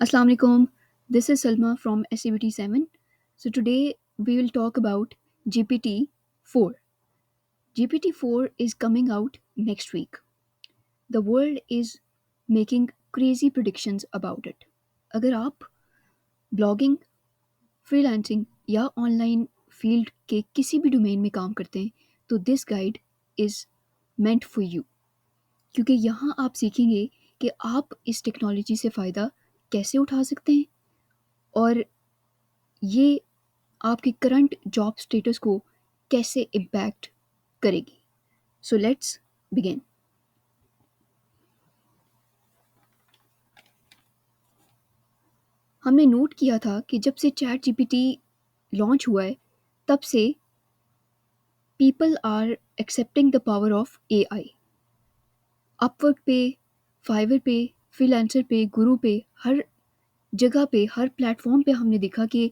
Assalamu alaikum. This is Salma from SCBT 7. So today we will talk about GPT 4. GPT 4 is coming out next week. The world is making crazy predictions about it. अगर आप blogging, freelancing या online field के किसी भी domain में काम करते हैं तो this guide is meant for you, क्योंकि यहाँ आप सीखेंगे कि आप इस टेक्नोलॉजी से फ़ायदा कैसे उठा सकते हैं और ये आपके करंट जॉब स्टेटस को कैसे इम्पैक्ट करेगी। So let's begin. हमने नोट किया था कि जब से चैट जीपीटी लॉन्च हुआ है तब से people are accepting the power of AI. Upwork पे, फाइवर पे, फ्रीलांसर पे, गुरु पे, हर जगह पे, हर प्लेटफॉर्म पे हमने देखा कि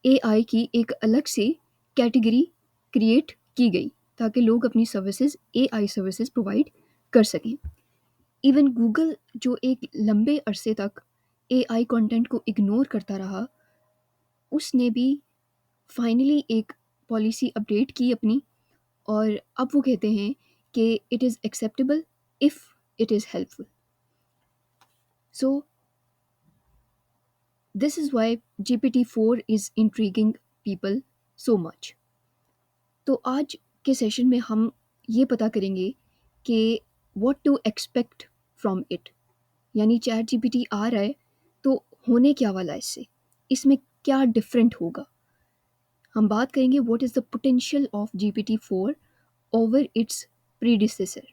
एआई की एक अलग से कैटेगरी क्रिएट की गई ताकि लोग अपनी सर्विसेज, एआई सर्विसेज प्रोवाइड कर सकें। इवन गूगल जो एक लंबे अरसे तक एआई कंटेंट को इग्नोर करता रहा, उसने भी फाइनली एक पॉलिसी अपडेट की अपनी, और अब वो कहते हैं कि it is acceptable if it is helpful. So this is why GPT 4 is intriguing people so much. तो आज के सेशन में हम ये पता करेंगे कि what to expect from it. यानी चैट जीपीटी आ रहा है तो होने क्या वाला है इससे, इसमें क्या डिफरेंट होगा। हम बात करेंगे what is the potential of GPT 4 over it's predecessor,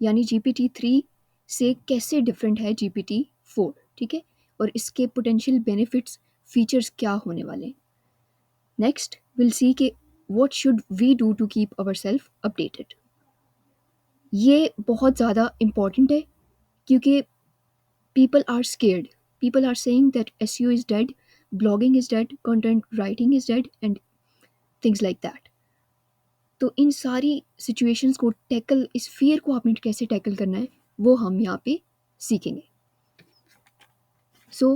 यानी जीपीटी 3 से कैसे डिफरेंट है जीपीटी 4। ठीक है, और इसके पोटेंशियल बेनिफिट्स, फीचर्स क्या होने वाले हैं। नेक्स्ट विल सी कि what should we do to keep our self updated. ये बहुत ज़्यादा इम्पॉर्टेंट है क्योंकि people are scared. People are saying that SEO is dead, blogging is dead, content writing is dead, and things like that. तो इन सारी situations को tackle, इस fear को आपने कैसे टैकल करना है वो हम यहाँ पे सीखेंगे। So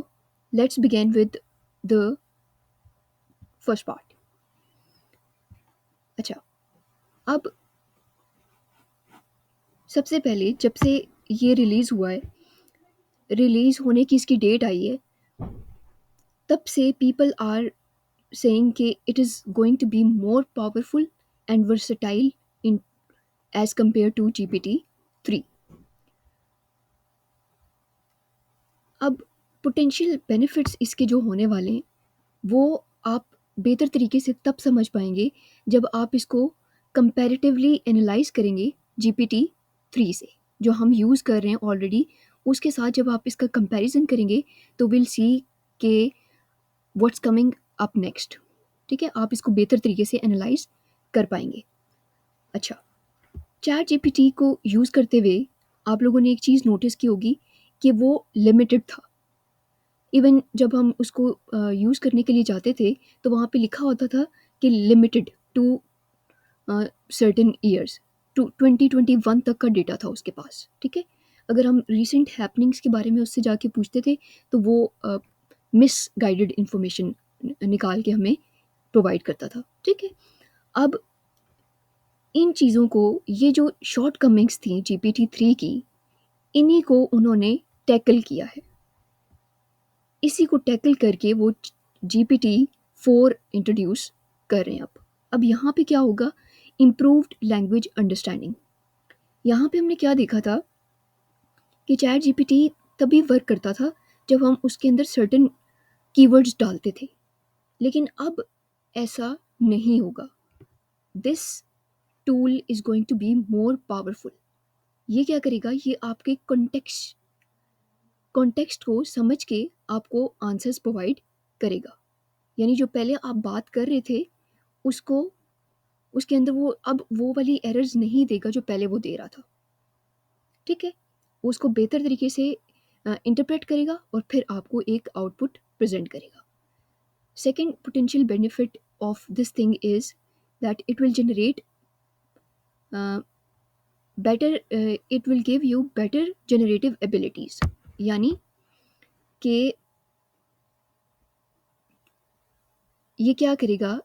let's begin with the first part. अच्छा, अब सबसे पहले जब से ये रिलीज़ हुआ है, रिलीज़ होने की इसकी डेट आई है, तब से पीपल आर saying कि it is going to be more powerful and versatile in as compared to GPT-3। अब पोटेंशियल बेनिफिट्स इसके जो होने वाले हैं वो आप बेहतर तरीके से तब समझ पाएंगे जब आप इसको कंपैरेटिवली एनालाइज करेंगे GPT-3 से, जो हम यूज़ कर रहे हैं ऑलरेडी, उसके साथ जब आप इसका कंपैरिजन करेंगे तो विल सी के व्हाट्स कमिंग अप नेक्स्ट। ठीक है, आप इसको बेहतर तरीके से एनालाइज कर पाएंगे। अच्छा, चैट जीपीटी को यूज़ करते हुए आप लोगों ने एक चीज़ नोटिस की होगी कि वो लिमिटेड था। इवन जब हम उसको यूज़ करने के लिए जाते थे तो वहाँ पे लिखा होता था कि limited to certain years, to 2021 तक का डेटा था उसके पास। ठीक है, अगर हम रिसेंट हैपनिंग्स के बारे में उससे जाके पूछते थे तो वो मिस गाइडेड इंफॉर्मेशन निकाल के हमें प्रोवाइड करता था। ठीक है, अब इन चीज़ों को, ये जो शॉर्ट कमिंग्स थी GPT-3 की, इन्हीं को उन्होंने टैकल किया है। इसी को टैकल करके वो GPT-4 इंट्रोड्यूस कर रहे हैं। अब यहाँ पे क्या होगा, इम्प्रूव्ड लैंग्वेज अंडरस्टैंडिंग। यहाँ पे हमने क्या देखा था कि चैट जीपीटी तभी वर्क करता था जब हम उसके अंदर सर्टेन कीवर्ड्स डालते थे, लेकिन अब ऐसा नहीं होगा। This tool is going to be more powerful. ये क्या करेगा, ये आपके कॉन्टेक्स्ट को समझ के आपको आंसर्स प्रोवाइड करेगा। यानी जो पहले आप बात कर रहे थे उसको, उसके अंदर वो अब वो वाली एरर्स नहीं देगा जो पहले वो दे रहा था। ठीक है, वो उसको बेहतर तरीके से इंटरप्रेट करेगा और फिर आपको एक आउटपुट प्रेजेंट करेगा। Second potential benefit of this thing is that it will generate better, it will give you better generative abilities. यानी कि ये क्या करेगा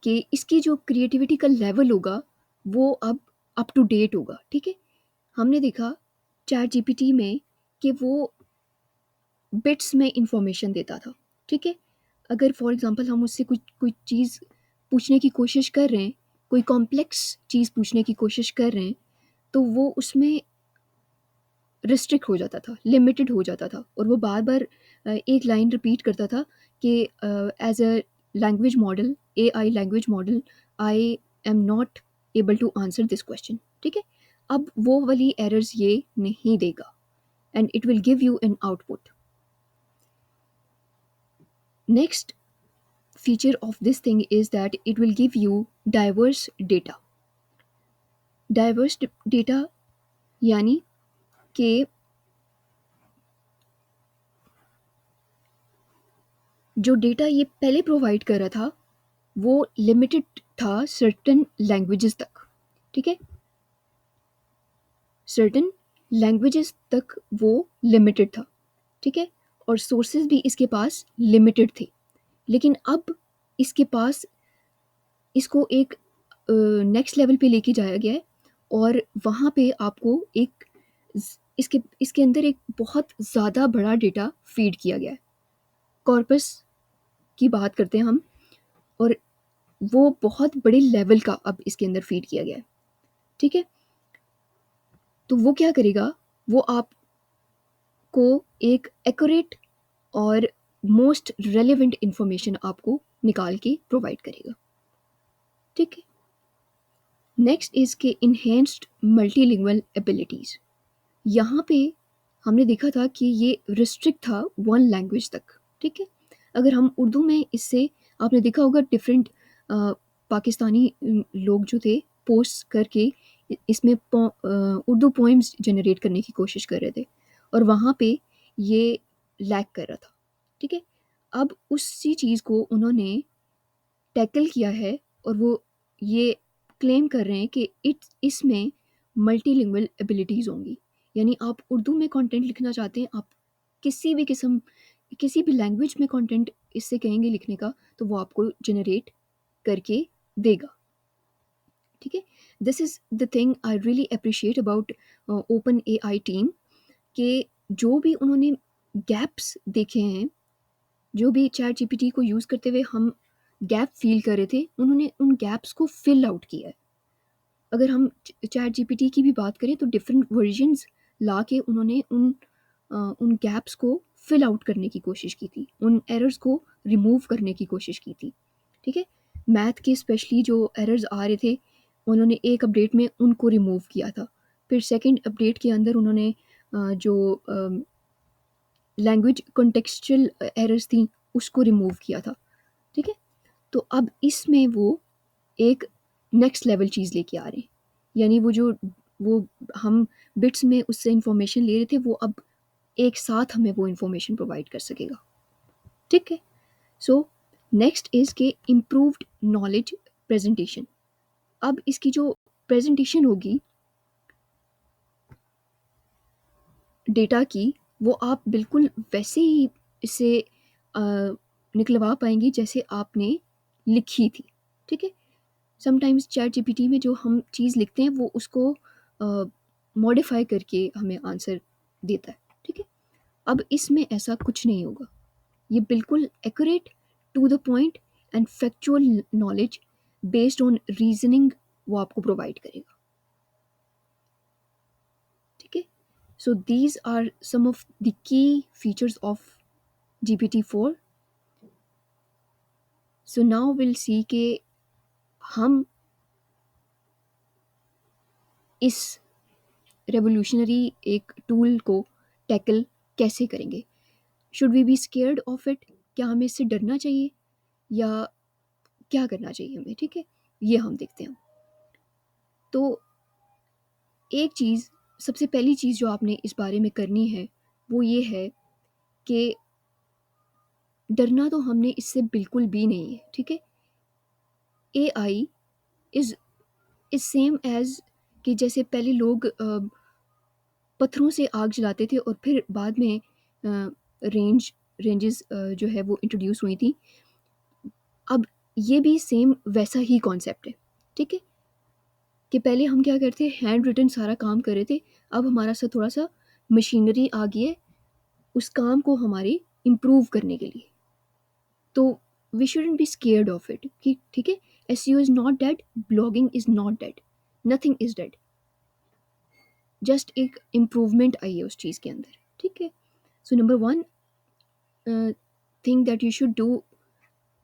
कि इसकी जो क्रिएटिविटी का लेवल होगा वो अब अप टू डेट होगा, ठीक है? हमने देखा चैट जीपीटी में कि वो बिट्स में इंफॉर्मेशन देता था, ठीक है? अगर फॉर एग्जांपल हम उससे कुछ कोई चीज़ पूछने की कोशिश कर रहे हैं, कोई कॉम्प्लेक्स चीज़ पूछने की कोशिश कर रहे हैं, तो वो उसमें रिस्ट्रिक्ट हो जाता था, लिमिटेड हो जाता था और वो बार-बार एक लाइन रिपीट करता था कि as a language model, AI language model, I am not able to answer this question, ठीक है? अब वो वाली एरर्स ये नहीं देगा and it will give you an output. Next feature of this thing is that it will give you diverse data. Diverse data यानी कि जो डेटा ये पहले प्रोवाइड कर रहा था वो लिमिटेड था सर्टेन लैंग्वेजेस तक, ठीक है? सर्टेन लैंग्वेजेस तक वो लिमिटेड था, ठीक है? और सोर्सेज भी इसके पास लिमिटेड थे। लेकिन अब इसके पास इसको एक नेक्स्ट लेवल पे लेके जाया गया है और वहाँ पे आपको एक इसके इसके अंदर एक बहुत ज़्यादा बड़ा डेटा फीड किया गया है। कॉर्पस की बात करते हैं हम और वो बहुत बड़े लेवल का अब इसके अंदर फीड किया गया है, ठीक है? तो वो क्या करेगा, वो आपको एक एक्यूरेट और मोस्ट रेलेवेंट इंफॉर्मेशन आपको निकाल के प्रोवाइड करेगा, ठीक है? नेक्स्ट इज़ के इन्हेंस्ड मल्टीलिंगुअल एबिलिटीज़। यहाँ पे हमने देखा था कि ये रिस्ट्रिक्ट था वन लैंग्वेज तक, ठीक है? अगर हम उर्दू में इससे आपने देखा होगा डिफरेंट पाकिस्तानी लोग जो थे पोस्ट करके इसमें उर्दू पोइम्स जनरेट करने की कोशिश कर रहे थे और वहाँ पे ये लैग कर रहा था, ठीक है? अब उसी चीज़ को उन्होंने टैकल किया है और वो ये क्लेम कर रहे हैं कि इसमें मल्टीलिंगुअल एबिलिटीज़ होंगी। यानी आप उर्दू में कंटेंट लिखना चाहते हैं, आप किसी भी किस्म किसी भी लैंग्वेज में कंटेंट इससे कहेंगे लिखने का, तो वो आपको जनरेट करके देगा, ठीक है? This is the thing I really appreciate about open AI team कि जो भी उन्होंने गैप्स देखे हैं, जो भी चैट जीपीटी को यूज़ करते हुए हम गैप फ़ील कर रहे थे, उन्होंने उन गैप्स को फ़िल आउट किया है। अगर हम चैट जीपीटी की भी बात करें तो डिफरेंट वर्जन्स ला के उन्होंने उन गैप्स को फ़िल आउट करने की कोशिश की थी, उन एरर्स को रिमूव करने की कोशिश की थी, ठीक है? मैथ के स्पेशली जो एरर्स आ रहे थे, उन्होंने एक अपडेट में उनको रिमूव किया था। फिर सेकंड अपडेट के अंदर उन्होंने जो लैंग्वेज कॉन्टेक्सचुअल एरर्स थी, उसको रिमूव किया था, ठीक है? तो अब इसमें वो एक नेक्स्ट लेवल चीज़ लेके आ रहे हैं। यानी वो हम बिट्स में उससे इन्फॉर्मेशन ले रहे थे, वो अब एक साथ हमें वो इन्फॉर्मेशन प्रोवाइड कर सकेगा, ठीक है? सो नेक्स्ट इज़ के इम्प्रूव्ड नॉलेज प्रेजेंटेशन। अब इसकी जो प्रेजेंटेशन होगी डेटा की, वो आप बिल्कुल वैसे ही इसे निकलवा पाएंगी जैसे आपने लिखी थी, ठीक है? समटाइम्स चैट जीपीटी में जो हम चीज़ लिखते हैं वो उसको मॉडिफाई करके हमें आंसर देता है, ठीक है? अब इसमें ऐसा कुछ नहीं होगा। ये बिल्कुल accurate, to the point and factual knowledge based on reasoning वो आपको प्रोवाइड करेगा, ठीक है? So these are some of the key features of GPT-4। So now will see कि हम इस रेवोल्यूशनरी एक टूल को टैकल कैसे करेंगे? Should we be scared of it? क्या हमें इससे डरना चाहिए या क्या करना चाहिए हमें, ठीक है? ये हम देखते हैं। तो एक चीज़, सबसे पहली चीज़ जो आपने इस बारे में करनी है वो ये है कि डरना तो हमने इससे बिल्कुल भी नहीं है, ठीक है? AI is is same as कि जैसे पहले लोग पत्थरों से आग जलाते थे और फिर बाद में रेंजेस जो है वो इंट्रोड्यूस हुई थी। अब ये भी सेम वैसा ही कॉन्सेप्ट है, ठीक है? कि पहले हम क्या करते हैं, हैंड रिटन सारा काम कर रहे थे, अब हमारा सा थोड़ा सा मशीनरी आ गई है उस काम को हमारे इम्प्रूव करने के लिए। तो we shouldn't be scared of it कि ठीक है, SEO is not dead, blogging is not dead, nothing is dead, just एक इम्प्रूवमेंट आई है उस चीज़ के अंदर, ठीक है? So number one thing that you should do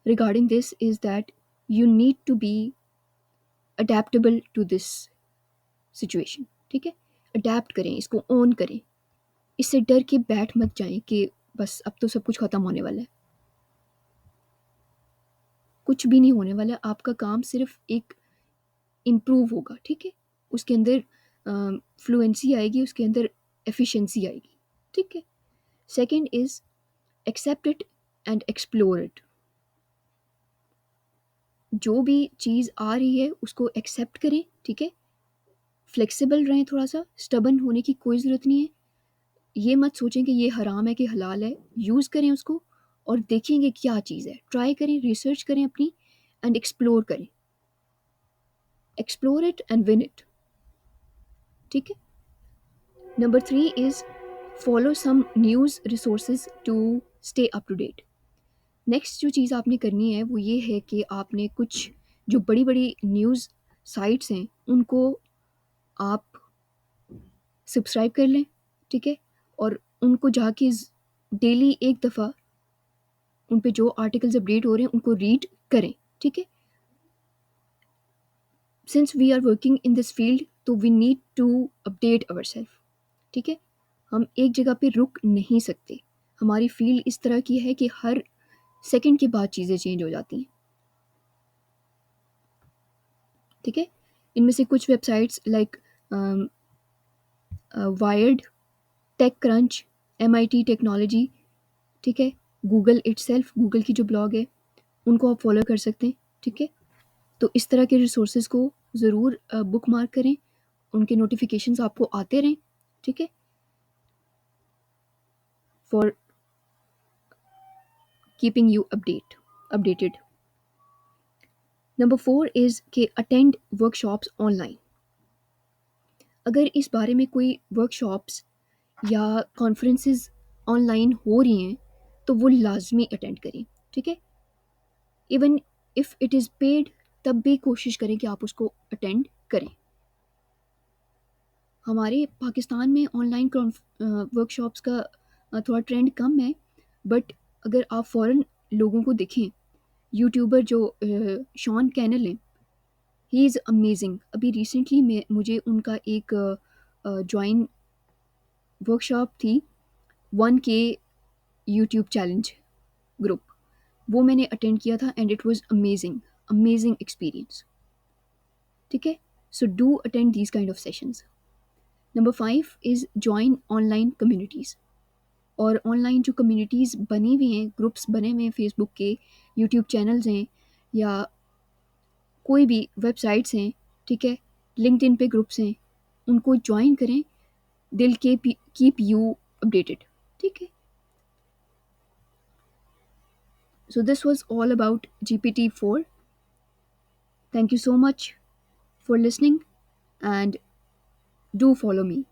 regarding this is that you need to be adaptable to this situation, ठीक है? अडेप्ट करें, इसको ओन करें, इससे डर के बैठ मत जाएं कि बस अब तो सब कुछ ख़त्म होने वाला है। कुछ भी नहीं होने वाला, आपका काम सिर्फ एक इम्प्रूव होगा, ठीक है? उसके अंदर फ्लुएंसी आएगी, उसके अंदर एफिशिएंसी आएगी, ठीक है? Second is accept it and explore it. जो भी चीज़ आ रही है उसको एक्सेप्ट करें, ठीक है? फ्लेक्सिबल रहें, थोड़ा सा स्टबन होने की कोई ज़रूरत नहीं है। ये मत सोचें कि ये हराम है कि हलाल है, यूज़ करें उसको और देखेंगे क्या चीज़ है, ट्राई करें, रिसर्च करें अपनी एंड एक्सप्लोर करें, explore it and win it, ठीक है? Number three is follow some news resources to stay up to date. Next जो चीज़ आपने करनी है वो ये है कि आपने कुछ जो बड़ी बड़ी न्यूज़ साइट्स हैं उनको आप सब्सक्राइब कर लें, ठीक है? और उनको जाके डेली एक दफ़ा उन पे जो आर्टिकल्स अपडेट हो रहे हैं उनको रीड करें, ठीक है? Since we are working in this field तो we need to update ourself, ठीक है? हम एक जगह पे रुक नहीं सकते, हमारी फील्ड इस तरह की है कि हर सेकंड के बाद चीज़ें चेंज हो जाती हैं, ठीक है? इनमें से कुछ websites like Wired, TechCrunch, MIT technology, ठीक है? गूगल इटसेल्फ, गूगल की जो ब्लॉग है उनको आप फॉलो कर सकते हैं, ठीक है? तो इस तरह के रिसोर्सेज को ज़रूर बुक मार्क करें, उनके नोटिफिकेशंस आपको आते रहें, ठीक है? For keeping you updated. Number four is कि अटेंड वर्कशॉप्स ऑनलाइन। अगर इस बारे में कोई वर्कशॉप्स या कॉन्फ्रेंसेस ऑनलाइन हो रही हैं तो वो लाजमी अटेंड करें, ठीक है? Even if it is paid तब भी कोशिश करें कि आप उसको अटेंड करें। हमारे पाकिस्तान में ऑनलाइन वर्कशॉप्स का थोड़ा ट्रेंड कम है, बट अगर आप फ़ॉरेन लोगों को देखें, यूट्यूबर जो शॉन कैनल हैं, ही इज़ अमेजिंग। अभी रिसेंटली में मुझे उनका एक जॉइन वर्कशॉप थी 1K यूट्यूब चैलेंज ग्रुप, वो मैंने अटेंड किया था and it was amazing, amazing experience, ठीक है? So do attend these kind of sessions. Number five is join online communities. और ऑनलाइन जो कम्युनिटीज़ बनी हुई हैं, ग्रुप्स बने हुए हैं फेसबुक के, यूट्यूब चैनल्स हैं या कोई भी वेबसाइट्स हैं, ठीक है? लिंक्डइन पे ग्रुप्स हैं, उनको ज्वाइन करें, दिल के कीप यू अपडेटेड, ठीक है? So this was all about GPT-4। Thank you so much for listening and do follow me.